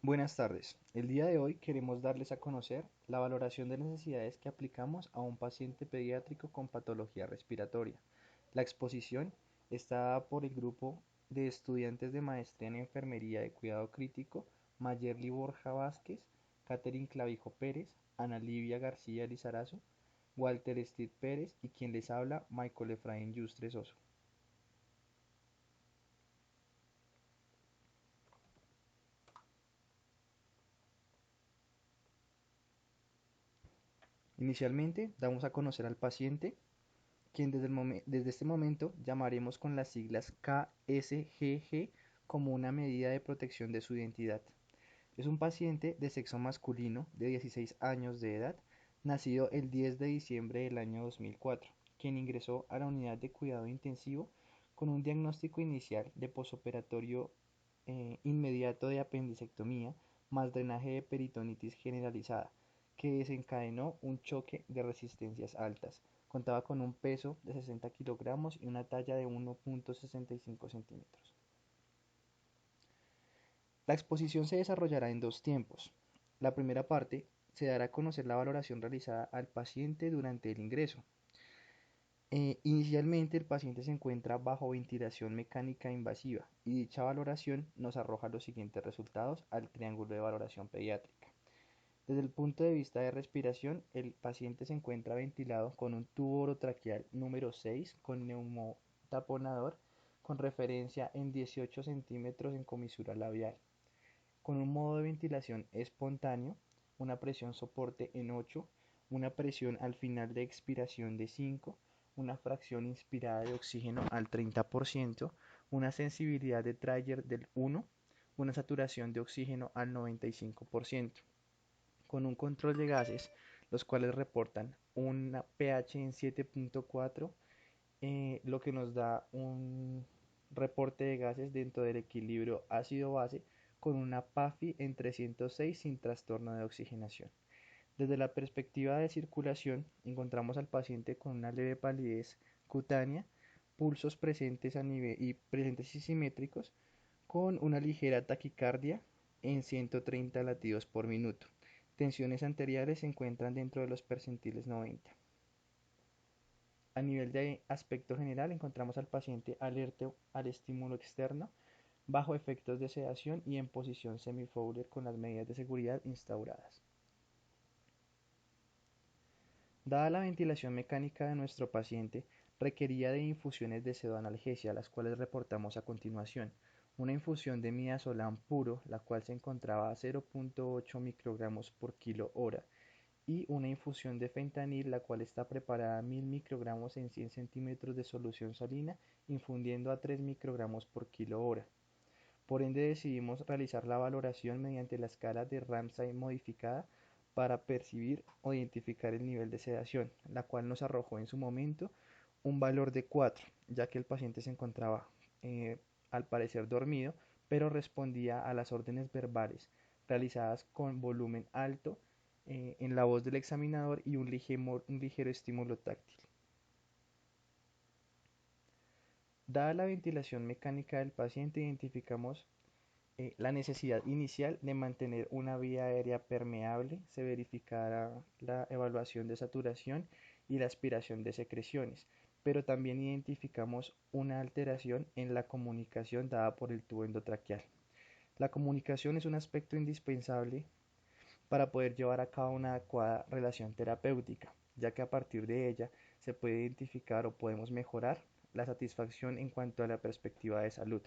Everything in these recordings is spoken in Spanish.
Buenas tardes. El día de hoy queremos darles a conocer la valoración de necesidades que aplicamos a un paciente pediátrico con patología respiratoria. La exposición está dada por el grupo de estudiantes de maestría en enfermería de cuidado crítico, Mayerly Borja Vázquez, Catherine Clavijo Pérez, Ana Livia García Lizarazo, Walter Steve Pérez y quien les habla, Michael Efraín Yustre Soso. Inicialmente damos a conocer al paciente, quien desde este momento llamaremos con las siglas KSGG como una medida de protección de su identidad. Es un paciente de sexo masculino de 16 años de edad, nacido el 10 de diciembre del año 2004, quien ingresó a la unidad de cuidado intensivo con un diagnóstico inicial de posoperatorio inmediato de apendicectomía más drenaje de peritonitis generalizada, que desencadenó un choque de resistencias altas. Contaba con un peso de 60 kilogramos y una talla de 1,65 centímetros. La exposición se desarrollará en dos tiempos. La primera parte se dará a conocer la valoración realizada al paciente durante el ingreso. Inicialmente el paciente se encuentra bajo ventilación mecánica invasiva y dicha valoración nos arroja los siguientes resultados al triángulo de valoración pediátrica. Desde el punto de vista de respiración, el paciente se encuentra ventilado con un tubo orotraqueal número 6 con neumotaponador con referencia en 18 centímetros en comisura labial, con un modo de ventilación espontáneo, una presión soporte en 8, una presión al final de expiración de 5, una fracción inspirada de oxígeno al 30%, una sensibilidad de Trager del 1, una saturación de oxígeno al 95%, con un control de gases, los cuales reportan un pH en 7,4, lo que nos da un reporte de gases dentro del equilibrio ácido-base con una PAFI en 306 sin trastorno de oxigenación. Desde la perspectiva de circulación, encontramos al paciente con una leve palidez cutánea, pulsos presentes a nivel y presentes y simétricos, con una ligera taquicardia en 130 latidos por minuto. Tensiones anteriores se encuentran dentro de los percentiles 90. A nivel de aspecto general, encontramos al paciente alerta al estímulo externo, bajo efectos de sedación y en posición semi-Fowler con las medidas de seguridad instauradas. Dada la ventilación mecánica de nuestro paciente, requería de infusiones de pseudoanalgesia, las cuales reportamos a continuación. Una infusión de midazolam puro, la cual se encontraba a 0,8 microgramos por kilo hora, y una infusión de fentanil, la cual está preparada a 1000 microgramos en 100 centímetros de solución salina, infundiendo a 3 microgramos por kilo hora. Por ende decidimos realizar la valoración mediante la escala de Ramsay modificada para percibir o identificar el nivel de sedación, la cual nos arrojó en su momento un valor de 4, ya que el paciente se encontraba al parecer dormido, pero respondía a las órdenes verbales realizadas con volumen alto en la voz del examinador y un ligero estímulo táctil. Dada la ventilación mecánica del paciente, identificamos la necesidad inicial de mantener una vía aérea permeable, se verificará la evaluación de saturación y la aspiración de secreciones, pero también identificamos una alteración en la comunicación dada por el tubo endotraqueal. La comunicación es un aspecto indispensable para poder llevar a cabo una adecuada relación terapéutica, ya que a partir de ella se puede identificar o podemos mejorar la satisfacción en cuanto a la perspectiva de salud.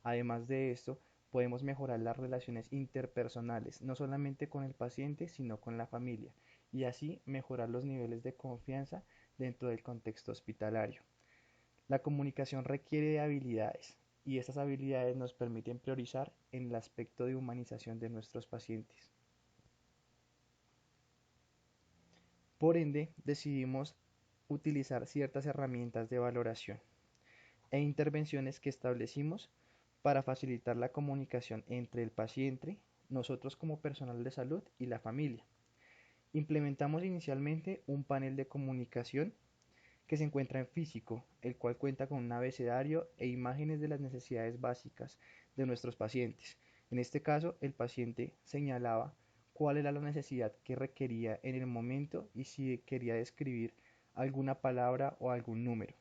Además de esto, podemos mejorar las relaciones interpersonales, no solamente con el paciente, sino con la familia, y así mejorar los niveles de confianza dentro del contexto hospitalario. La comunicación requiere de habilidades, y estas habilidades nos permiten priorizar en el aspecto de humanización de nuestros pacientes. Por ende, decidimos utilizar ciertas herramientas de valoración e intervenciones que establecimos para facilitar la comunicación entre el paciente, nosotros como personal de salud y la familia. Implementamos inicialmente un panel de comunicación que se encuentra en físico, el cual cuenta con un abecedario e imágenes de las necesidades básicas de nuestros pacientes. En este caso, el paciente señalaba cuál era la necesidad que requería en el momento y si quería describir alguna palabra o algún número.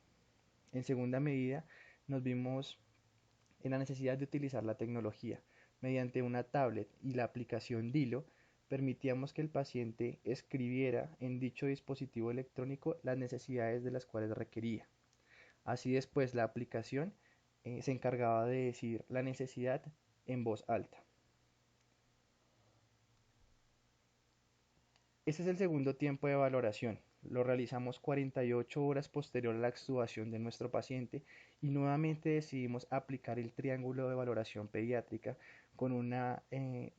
En segunda medida, nos vimos en la necesidad de utilizar la tecnología. Mediante una tablet y la aplicación Dilo, permitíamos que el paciente escribiera en dicho dispositivo electrónico las necesidades de las cuales requería. Así después la aplicación se encargaba de decir la necesidad en voz alta. Este es el segundo tiempo de valoración. Lo realizamos 48 horas posterior a la extubación de nuestro paciente y nuevamente decidimos aplicar el triángulo de valoración pediátrica con una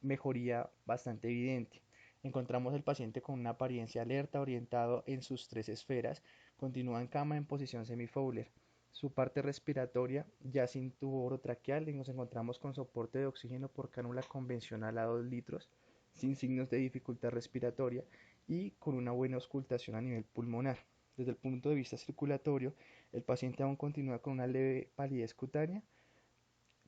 mejoría bastante evidente. Encontramos el paciente con una apariencia alerta, orientado en sus tres esferas, continúa en cama en posición semifowler. Su parte respiratoria ya sin tubo orotraqueal y nos encontramos con soporte de oxígeno por cánula convencional a 2 litros, sin signos de dificultad respiratoria y con una buena auscultación a nivel pulmonar. Desde el punto de vista circulatorio, el paciente aún continúa con una leve palidez cutánea,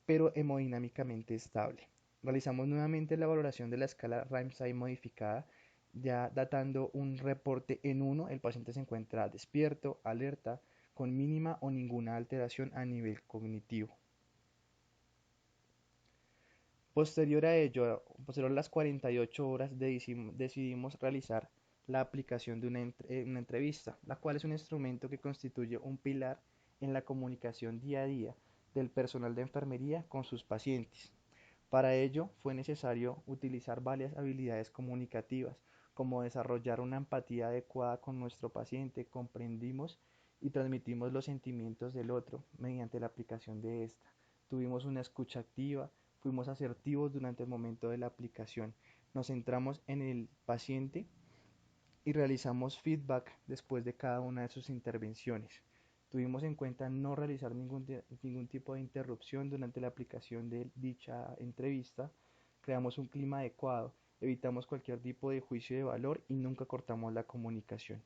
pero hemodinámicamente estable. Realizamos nuevamente la valoración de la escala Ramsay modificada, ya datando un reporte en 1, el paciente se encuentra despierto, alerta, con mínima o ninguna alteración a nivel cognitivo. Posterior a ello, posterior a las 48 horas, decidimos realizar la aplicación de una entrevista, la cual es un instrumento que constituye un pilar en la comunicación día a día del personal de enfermería con sus pacientes. Para ello fue necesario utilizar varias habilidades comunicativas, como desarrollar una empatía adecuada con nuestro paciente, comprendimos y transmitimos los sentimientos del otro mediante la aplicación de esta. Tuvimos una escucha activa, fuimos asertivos durante el momento de la aplicación, nos centramos en el paciente y realizamos feedback después de cada una de sus intervenciones. Tuvimos en cuenta no realizar ningún tipo de interrupción durante la aplicación de dicha entrevista, creamos un clima adecuado, evitamos cualquier tipo de juicio de valor y nunca cortamos la comunicación.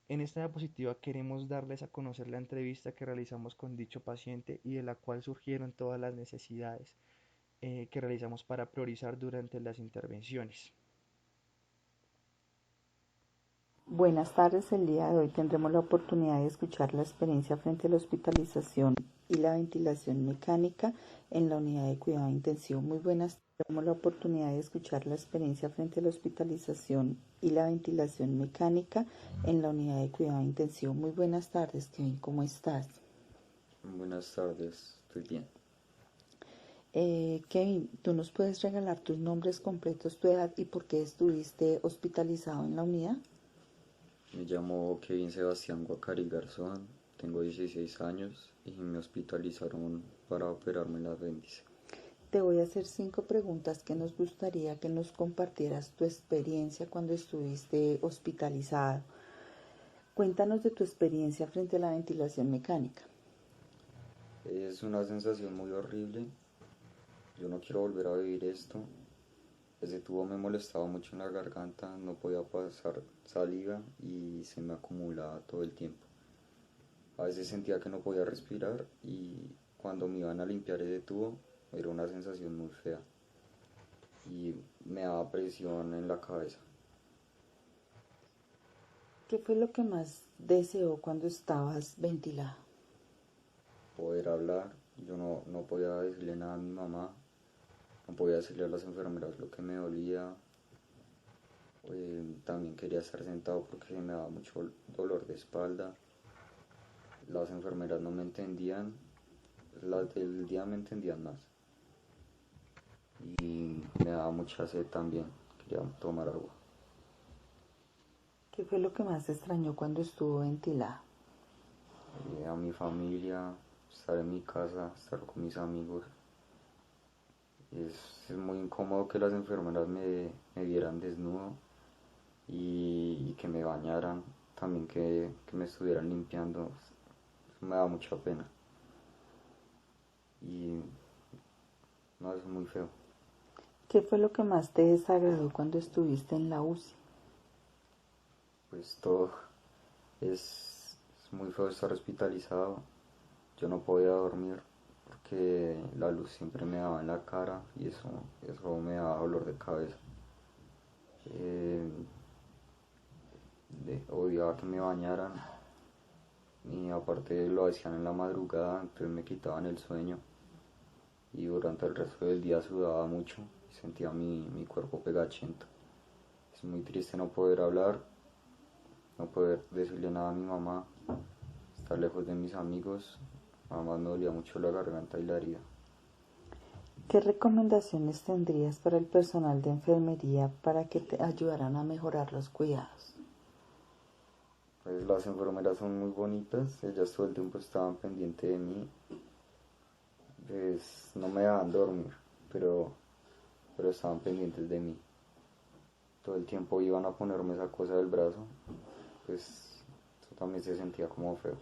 En esta diapositiva queremos darles a conocer la entrevista que realizamos con dicho paciente y de la cual surgieron todas las necesidades que realizamos para priorizar durante las intervenciones. Buenas tardes, el día de hoy tendremos la oportunidad de escuchar la experiencia frente a la hospitalización y la ventilación mecánica en la unidad de cuidado intensivo. Muy buenas tardes, tendremos la oportunidad de escuchar la experiencia frente a la hospitalización y la ventilación mecánica en la unidad de cuidado intensivo. Muy buenas tardes, Kevin, ¿cómo estás? Buenas tardes, estoy bien. Kevin, ¿tú nos puedes regalar tus nombres completos, tu edad y por qué estuviste hospitalizado en la unidad? Me llamo Kevin Sebastián Guacari Garzón, tengo 16 años y me hospitalizaron para operarme el apéndice. Te voy a hacer 5 preguntas que nos gustaría que nos compartieras tu experiencia cuando estuviste hospitalizado. Cuéntanos de tu experiencia frente a la ventilación mecánica. Es una sensación muy horrible, yo no quiero volver a vivir esto. Ese tubo me molestaba mucho en la garganta, no podía pasar saliva y se me acumulaba todo el tiempo. A veces sentía que no podía respirar y cuando me iban a limpiar ese tubo era una sensación muy fea y me daba presión en la cabeza. ¿Qué fue lo que más deseó cuando estabas ventilado? Poder hablar, yo no podía decirle nada a mi mamá, no podía decirle a las enfermeras lo que me dolía. También quería estar sentado porque me daba mucho dolor de espalda. Las enfermeras no me entendían, las del día me entendían más. Y me daba mucha sed también, quería tomar agua. ¿Qué fue lo que más extrañó cuando estuvo ventilado? A mi familia, estar en mi casa, estar con mis amigos. Es muy incómodo que las enfermeras me vieran desnudo y que me bañaran, también que me estuvieran limpiando. Eso me da mucha pena. Y no, es muy feo. ¿Qué fue lo que más te desagradó cuando estuviste en la UCI? Pues todo es muy feo estar hospitalizado. Yo no podía dormir porque porque la luz siempre me daba en la cara y eso me daba dolor de cabeza. Eh, Odiaba que me bañaran y aparte lo hacían en la madrugada, entonces me quitaban el sueño y durante el resto del día sudaba mucho y sentía mi cuerpo pegachento. Es muy triste no poder hablar, no poder decirle nada a mi mamá, estar lejos de mis amigos. Además me dolía mucho la garganta y la herida. ¿Qué recomendaciones tendrías para el personal de enfermería para que te ayudaran a mejorar los cuidados? Pues las enfermeras son muy bonitas, ellas todo el tiempo estaban pendientes de mí, pues no me dejaban dormir, pero, pero estaban pendientes de mí. Todo el tiempo iban a ponerme esa cosa del brazo, pues eso también se sentía como feo.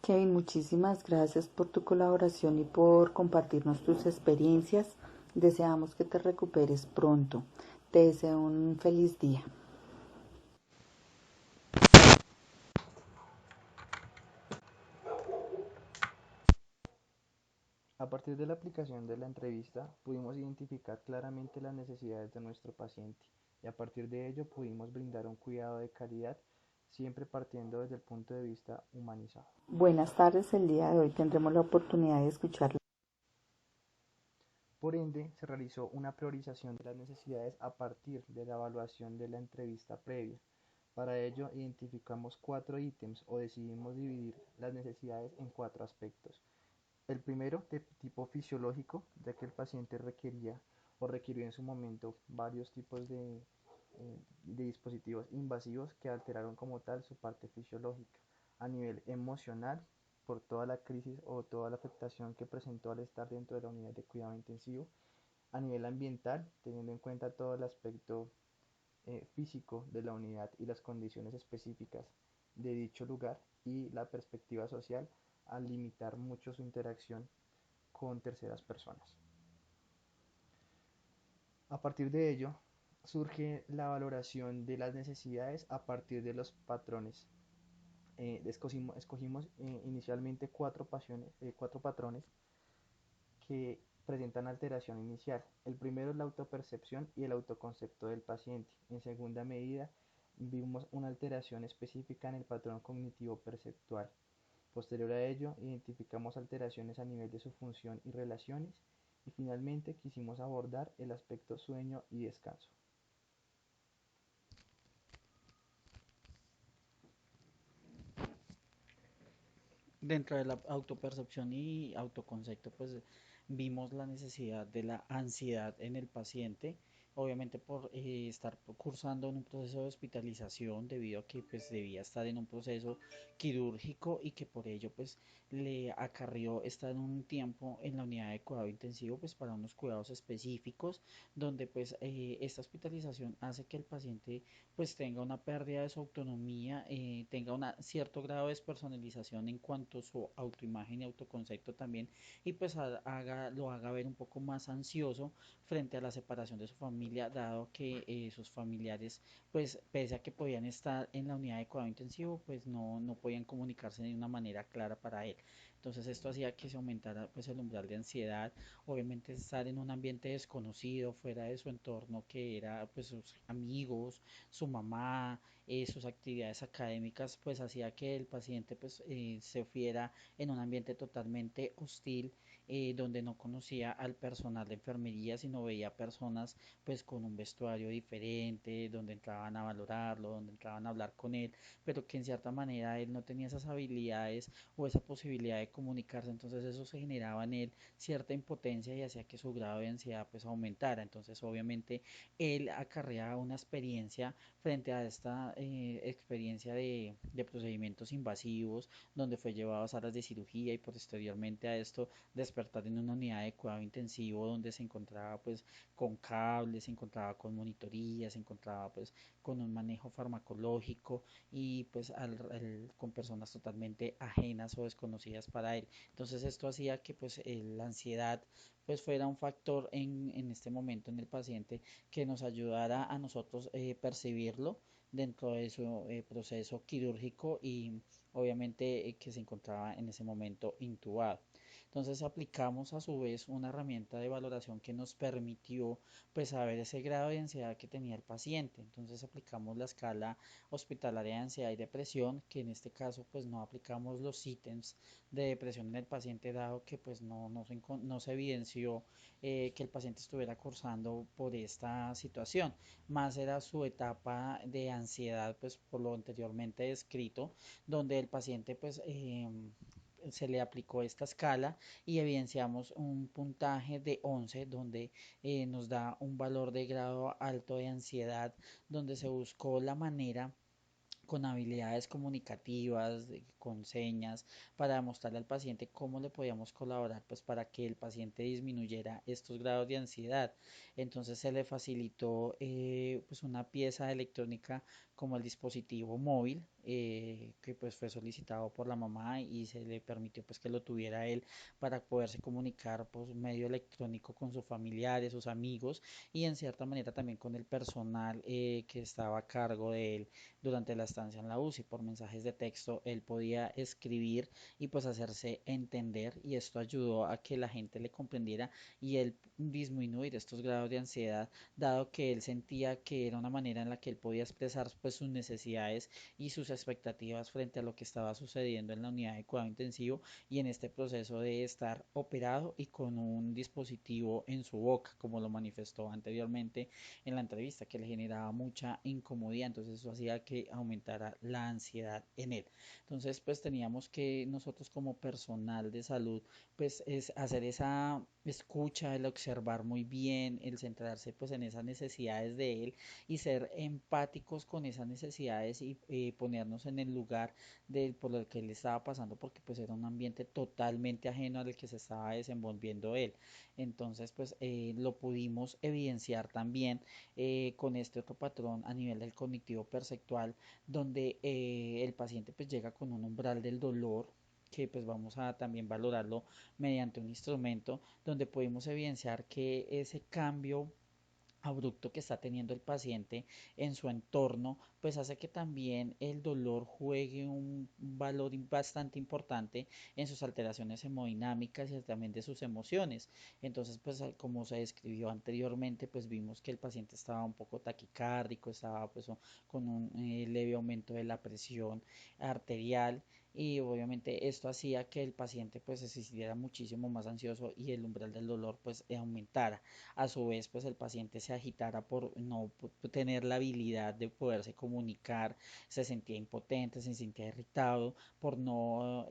Kevin, muchísimas gracias por tu colaboración y por compartirnos tus experiencias. Deseamos que te recuperes pronto. Te deseo un feliz día. A partir de la aplicación de la entrevista, pudimos identificar claramente las necesidades de nuestro paciente y a partir de ello pudimos brindar un cuidado de calidad, siempre partiendo desde el punto de vista humanizado. Buenas tardes, el día de hoy tendremos la oportunidad de escuchar. Por ende, se realizó una priorización de las necesidades a partir de la evaluación de la entrevista previa. Para ello, identificamos 4 ítems o decidimos dividir las necesidades en 4 aspectos. El primero, de tipo fisiológico, ya que el paciente requería o requirió en su momento varios tipos de dispositivos invasivos que alteraron como tal su parte fisiológica. A nivel emocional, por toda la crisis o toda la afectación que presentó al estar dentro de la unidad de cuidado intensivo. A nivel ambiental, teniendo en cuenta todo el aspecto físico de la unidad y las condiciones específicas de dicho lugar y la perspectiva social al limitar mucho su interacción con terceras personas. A partir de ello, surge la valoración de las necesidades a partir de los patrones. Escogimos inicialmente 4 patrones que presentan alteración inicial. El primero es la autopercepción y el autoconcepto del paciente. En segunda medida, vimos una alteración específica en el patrón cognitivo perceptual. Posterior a ello, identificamos alteraciones a nivel de su función y relaciones y finalmente quisimos abordar el aspecto sueño y descanso. Dentro de la autopercepción y autoconcepto, pues vimos la necesidad de la ansiedad en el paciente, obviamente por estar cursando en un proceso de hospitalización debido a que pues debía estar en un proceso quirúrgico y que por ello pues le acarrió estar un tiempo en la unidad de cuidado intensivo pues para unos cuidados específicos donde pues esta hospitalización hace que el paciente pues tenga una pérdida de su autonomía, tenga un cierto grado de despersonalización en cuanto a su autoimagen y autoconcepto también, y pues lo haga ver un poco más ansioso frente a la separación de su familia, dado que sus familiares, pues pese a que podían estar en la unidad de cuidado intensivo, pues no podían comunicarse de una manera clara para él. Entonces esto hacía que se aumentara pues el umbral de ansiedad, obviamente estar en un ambiente desconocido, fuera de su entorno que era pues sus amigos, su mamá, sus actividades académicas, pues hacía que el paciente pues se fuera en un ambiente totalmente hostil, donde no conocía al personal de enfermería, sino veía personas pues con un vestuario diferente, donde entraban a valorarlo, donde entraban a hablar con él, pero que en cierta manera él no tenía esas habilidades o esa posibilidad de comunicarse, entonces eso se generaba en él cierta impotencia y hacía que su grado de ansiedad pues aumentara, entonces obviamente él acarrea una experiencia frente a esta experiencia de procedimientos invasivos, donde fue llevado a salas de cirugía y posteriormente a esto despertar en una unidad de cuidado intensivo donde se encontraba pues con cables, se encontraba con monitoría, se encontraba pues con un manejo farmacológico y pues con personas totalmente ajenas o desconocidas para él. Entonces esto hacía que pues la ansiedad pues fuera un factor en este momento en el paciente que nos ayudara a nosotros percibirlo dentro de su proceso quirúrgico y obviamente que se encontraba en ese momento intubado. Entonces aplicamos a su vez una herramienta de valoración que nos permitió pues saber ese grado de ansiedad que tenía el paciente. Entonces aplicamos la escala hospitalaria de ansiedad y depresión, que en este caso pues no aplicamos los ítems de depresión en el paciente dado que pues no se evidenció que el paciente estuviera cursando por esta situación, más era su etapa de ansiedad pues por lo anteriormente descrito, donde el paciente pues se le aplicó esta escala y evidenciamos un puntaje de 11 donde nos da un valor de grado alto de ansiedad, donde se buscó la manera con habilidades comunicativas, con señas, para demostrarle al paciente cómo le podíamos colaborar, pues para que el paciente disminuyera estos grados de ansiedad. Entonces se le facilitó pues una pieza electrónica como el dispositivo móvil, que pues fue solicitado por la mamá y se le permitió pues que lo tuviera él para poderse comunicar por medio electrónico con sus familiares, sus amigos y en cierta manera también con el personal que estaba a cargo de él durante la estancia en la UCI. Por mensajes de texto él podía escribir y pues hacerse entender y esto ayudó a que la gente le comprendiera y él disminuir estos grados de ansiedad dado que él sentía que era una manera en la que él podía expresar pues sus necesidades y sus expectativas frente a lo que estaba sucediendo en la unidad de cuidado intensivo y en este proceso de estar operado y con un dispositivo en su boca, como lo manifestó anteriormente en la entrevista, que le generaba mucha incomodidad, entonces eso hacía que aumentara la ansiedad en él. Entonces, pues teníamos que nosotros como personal de salud, pues es hacer esa escucha, el observar muy bien, el centrarse pues en esas necesidades de él y ser empáticos con esas necesidades y ponernos en el lugar por el que él estaba pasando porque pues era un ambiente totalmente ajeno al que se estaba desenvolviendo él. Entonces pues lo pudimos evidenciar también con este otro patrón a nivel del cognitivo perceptual, donde el paciente pues llega con un umbral del dolor que pues vamos a también valorarlo mediante un instrumento donde podemos evidenciar que ese cambio abrupto que está teniendo el paciente en su entorno, pues hace que también el dolor juegue un valor bastante importante en sus alteraciones hemodinámicas y también de sus emociones. Entonces, pues como se describió anteriormente, pues vimos que el paciente estaba un poco taquicárdico, estaba pues con un leve aumento de la presión arterial y obviamente esto hacía que el paciente pues se sintiera muchísimo más ansioso y el umbral del dolor pues aumentara. A su vez pues el paciente se agitara por no tener la habilidad de poderse comunicar, se sentía impotente, se sentía irritado por no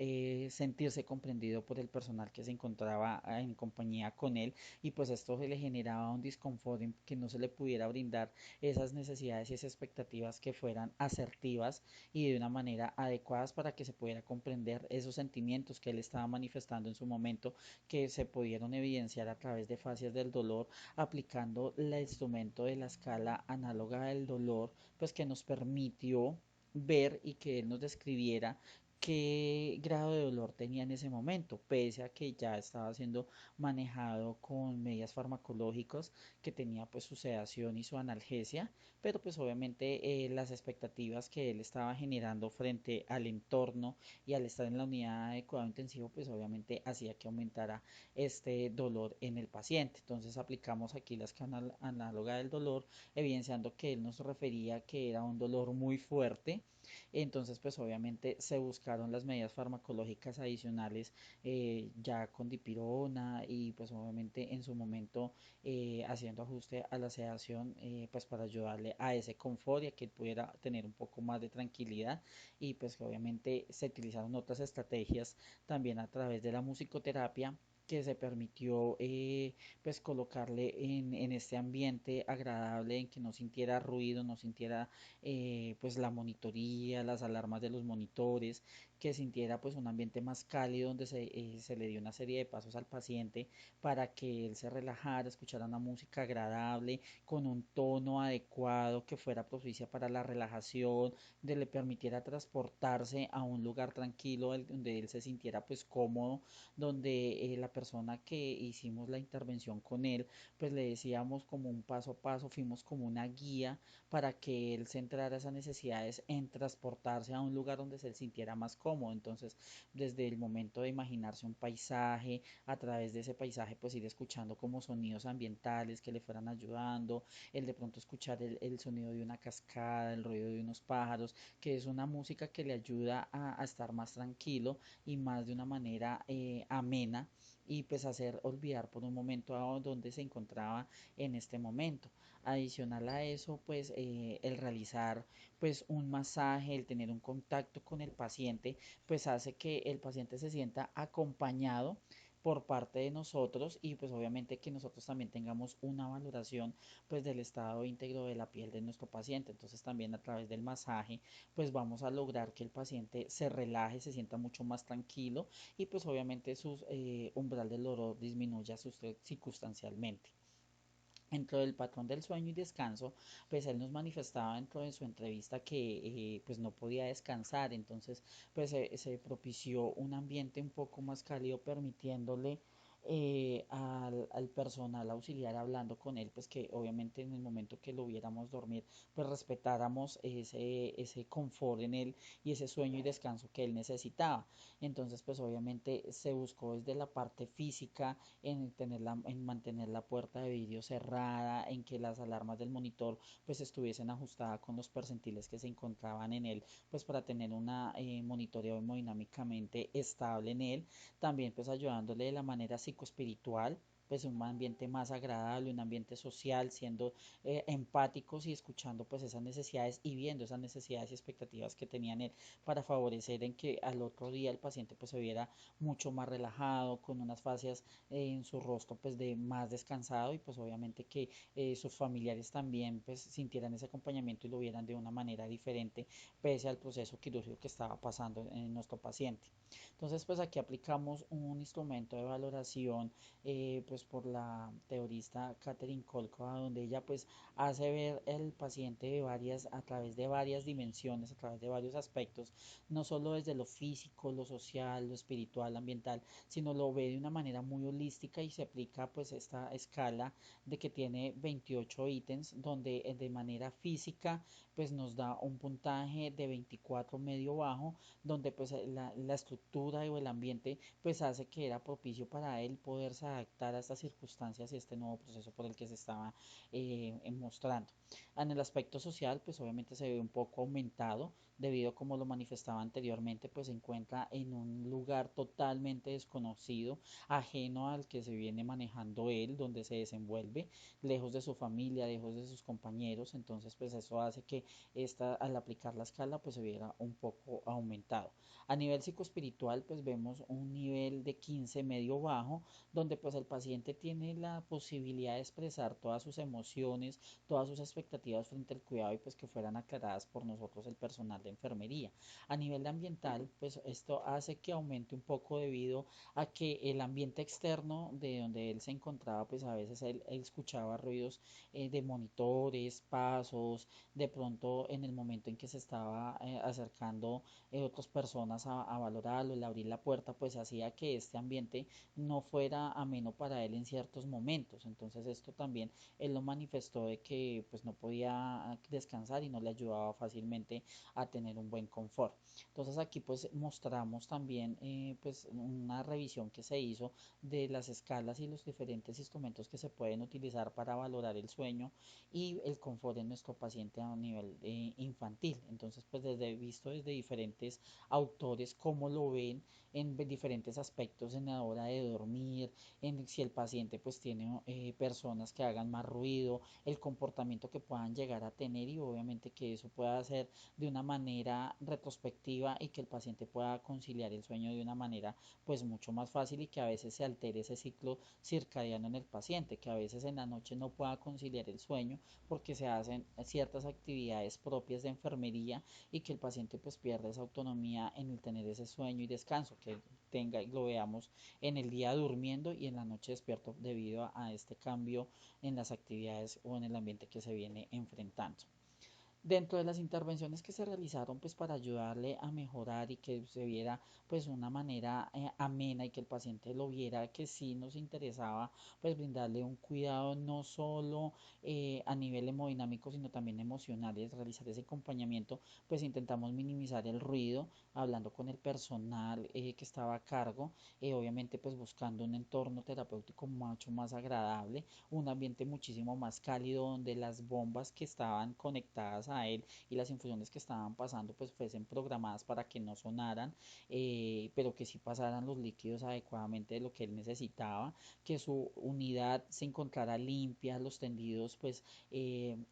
sentirse comprendido por el personal que se encontraba en compañía con él y pues esto le generaba un disconfort en que no se le pudiera brindar esas necesidades y esas expectativas que fueran asertivas y de una manera adecuadas para que se pudiera comprender esos sentimientos que él estaba manifestando en su momento que se pudieron evidenciar a través de fases del dolor aplicando el instrumento de la escala análoga del dolor, pues que nos permitió ver y que él nos describiera qué grado de dolor tenía en ese momento, pese a que ya estaba siendo manejado con medidas farmacológicas, que tenía pues su sedación y su analgesia, pero pues obviamente las expectativas que él estaba generando frente al entorno y al estar en la unidad de cuidado intensivo, pues obviamente hacía que aumentara este dolor en el paciente. Entonces aplicamos aquí la escala análoga del dolor, evidenciando que él nos refería que era un dolor muy fuerte. Entonces, pues obviamente se buscaron las medidas farmacológicas adicionales ya con dipirona y pues obviamente en su momento haciendo ajuste a la sedación pues para ayudarle a ese confort y a que él pudiera tener un poco más de tranquilidad y pues obviamente se utilizaron otras estrategias también a través de la musicoterapia que se permitió pues colocarle en este ambiente agradable en que no sintiera ruido, no sintiera pues la monitoría, las alarmas de los monitores, que sintiera pues un ambiente más cálido donde se le dio una serie de pasos al paciente para que él se relajara, escuchara una música agradable con un tono adecuado que fuera propicia para la relajación, de le permitiera transportarse a un lugar tranquilo donde él se sintiera pues cómodo, donde la persona que hicimos la intervención con él pues le decíamos como un paso a paso, fuimos como una guía para que él centrara esas necesidades en transportarse a un lugar donde se sintiera más cómodo. Entonces, desde el momento de imaginarse un paisaje, a través de ese paisaje, pues ir escuchando como sonidos ambientales que le fueran ayudando, el de pronto escuchar el sonido de una cascada, el ruido de unos pájaros, que es una música que le ayuda a estar más tranquilo y más de una manera amena y pues hacer olvidar por un momento a donde se encontraba en este momento. Adicional a eso, pues el realizar pues un masaje, el tener un contacto con el paciente, pues hace que el paciente se sienta acompañado por parte de nosotros y pues obviamente que nosotros también tengamos una valoración pues del estado íntegro de la piel de nuestro paciente. Entonces también a través del masaje pues vamos a lograr que el paciente se relaje, se sienta mucho más tranquilo y pues obviamente su umbral del dolor disminuya circunstancialmente. Dentro del patrón del sueño y descanso, pues él nos manifestaba dentro de su entrevista que pues no podía descansar, entonces pues se propició un ambiente un poco más cálido permitiéndole al personal auxiliar hablando con él, pues que obviamente en el momento que lo viéramos dormir, pues respetáramos ese confort en él y ese sueño y descanso que él necesitaba. Entonces pues obviamente se buscó desde la parte física, en mantener la puerta de vidrio cerrada, en que las alarmas del monitor pues estuviesen ajustadas con los percentiles que se encontraban en él, pues para tener una monitoreo hemodinámicamente estable en él, también pues ayudándole de la manera psicoespiritual, pues un ambiente más agradable, un ambiente social, siendo empáticos y escuchando pues esas necesidades y viendo esas necesidades y expectativas que tenían él para favorecer en que al otro día el paciente pues se viera mucho más relajado, con unas fascias en su rostro pues de más descansado y pues obviamente que sus familiares también pues sintieran ese acompañamiento y lo vieran de una manera diferente pese al proceso quirúrgico que estaba pasando en nuestro paciente. Entonces pues aquí aplicamos un instrumento de valoración pues por la teorista Catherine Kolkova donde ella pues hace ver el paciente de a través de varias dimensiones, a través de varios aspectos, no solo desde lo físico, lo social, lo espiritual, ambiental, sino lo ve de una manera muy holística y se aplica pues esta escala de que tiene 28 ítems donde de manera física pues nos da un puntaje de 24 medio bajo donde pues la estructura o el ambiente pues hace que era propicio para él poderse adaptar a estas circunstancias y este nuevo proceso por el que se estaba mostrando. En el aspecto social pues obviamente se ve un poco aumentado debido a como lo manifestaba anteriormente, pues se encuentra en un lugar totalmente desconocido, ajeno al que se viene manejando él, donde se desenvuelve, lejos de su familia, lejos de sus compañeros, entonces pues eso hace que al aplicar la escala pues se viera un poco aumentado. A nivel psicoespiritual pues vemos un nivel de 15 medio bajo, donde pues el paciente tiene la posibilidad de expresar todas sus emociones, todas sus expectativas frente al cuidado y pues que fueran aclaradas por nosotros el personal de enfermería. A nivel ambiental, pues esto hace que aumente un poco debido a que el ambiente externo de donde él se encontraba, pues a veces él escuchaba ruidos de monitores, pasos, de pronto en el momento en que se estaba acercando otras personas a valorarlo, el abrir la puerta, pues hacía que este ambiente no fuera ameno para él en ciertos momentos. Entonces esto también él lo manifestó de que pues no podía descansar y no le ayudaba fácilmente a tener un buen confort. Entonces aquí pues mostramos también pues una revisión que se hizo de las escalas y los diferentes instrumentos que se pueden utilizar para valorar el sueño y el confort de nuestro paciente a nivel infantil. Entonces pues visto desde diferentes autores cómo lo ven en diferentes aspectos en la hora de dormir, en si el paciente pues tiene personas que hagan más ruido, el comportamiento que puedan llegar a tener y obviamente que eso pueda ser de una manera retrospectiva y que el paciente pueda conciliar el sueño de una manera pues mucho más fácil y que a veces se altere ese ciclo circadiano en el paciente, que a veces en la noche no pueda conciliar el sueño porque se hacen ciertas actividades propias de enfermería y que el paciente pues pierda esa autonomía en el tener ese sueño y descanso, que tenga y lo veamos en el día durmiendo y en la noche despierto debido a este cambio en las actividades o en el ambiente que se viene enfrentando. Dentro de las intervenciones que se realizaron pues para ayudarle a mejorar y que se viera pues una manera amena y que el paciente lo viera que sí nos interesaba pues brindarle un cuidado no solo a nivel hemodinámico sino también emocional y realizar ese acompañamiento pues intentamos minimizar el ruido hablando con el personal que estaba a cargo, obviamente pues buscando un entorno terapéutico mucho más agradable, un ambiente muchísimo más cálido donde las bombas que estaban conectadas a él y las infusiones que estaban pasando pues fuesen programadas para que no sonaran, pero que sí pasaran los líquidos adecuadamente de lo que él necesitaba, que su unidad se encontrara limpia, los tendidos pues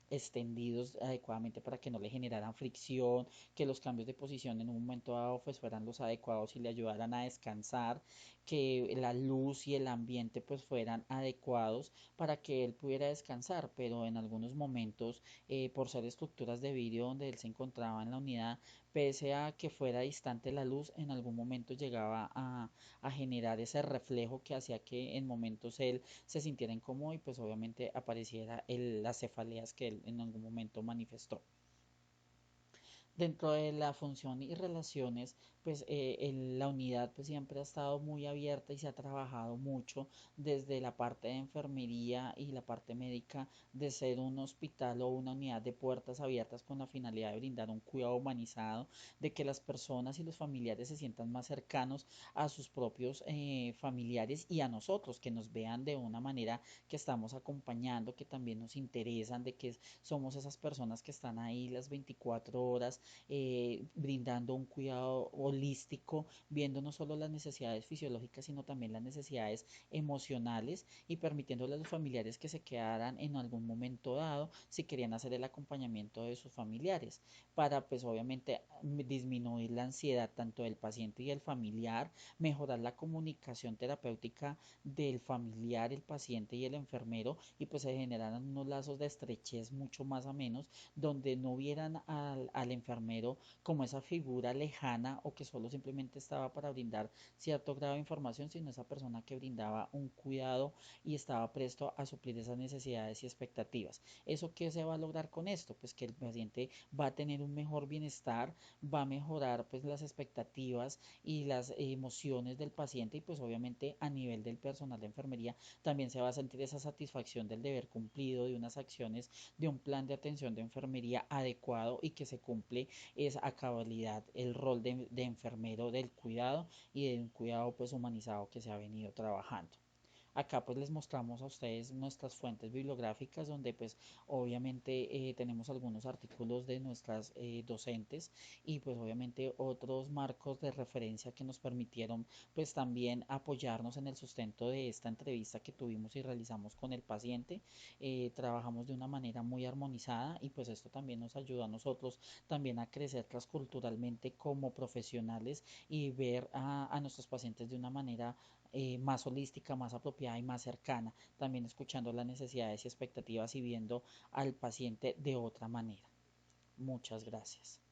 extendidos adecuadamente para que no le generaran fricción, que los cambios de posición en un momento dado pues fueran los adecuados y le ayudaran a descansar, que la luz y el ambiente pues fueran adecuados para que él pudiera descansar, pero en algunos momentos, por ser estructuras de vidrio donde él se encontraba en la unidad, pese a que fuera distante la luz, en algún momento llegaba a generar ese reflejo que hacía que en momentos él se sintiera incómodo y pues obviamente apareciera las cefaleas que él en algún momento manifestó. Dentro de la función y relaciones, pues la unidad pues siempre ha estado muy abierta y se ha trabajado mucho desde la parte de enfermería y la parte médica de ser un hospital o una unidad de puertas abiertas con la finalidad de brindar un cuidado humanizado, de que las personas y los familiares se sientan más cercanos a sus propios familiares y a nosotros, que nos vean de una manera que estamos acompañando, que también nos interesan, de que somos esas personas que están ahí las 24 horas brindando un cuidado holístico, viendo no solo las necesidades fisiológicas, sino también las necesidades emocionales y permitiéndole a los familiares que se quedaran en algún momento dado si querían hacer el acompañamiento de sus familiares, para pues obviamente disminuir la ansiedad tanto del paciente y del familiar, mejorar la comunicación terapéutica del familiar, el paciente y el enfermero y pues se generaran unos lazos de estrechez mucho más a menos donde no vieran al enfermero como esa figura lejana o que solo simplemente estaba para brindar cierto grado de información, sino esa persona que brindaba un cuidado y estaba presto a suplir esas necesidades y expectativas. ¿Eso qué se va a lograr con esto? Pues que el paciente va a tener un mejor bienestar, va a mejorar pues las expectativas y las emociones del paciente y pues obviamente a nivel del personal de enfermería también se va a sentir esa satisfacción del deber cumplido de unas acciones de un plan de atención de enfermería adecuado y que se cumple es a cabalidad el rol de enfermero del cuidado y de un cuidado pues humanizado que se ha venido trabajando. Acá pues les mostramos a ustedes nuestras fuentes bibliográficas donde pues obviamente tenemos algunos artículos de nuestras docentes y pues obviamente otros marcos de referencia que nos permitieron pues también apoyarnos en el sustento de esta entrevista que tuvimos y realizamos con el paciente. Trabajamos de una manera muy armonizada y pues esto también nos ayuda a nosotros también a crecer transculturalmente como profesionales y ver a nuestros pacientes de una manera más holística, más apropiada y más cercana, también escuchando las necesidades y expectativas y viendo al paciente de otra manera. Muchas gracias.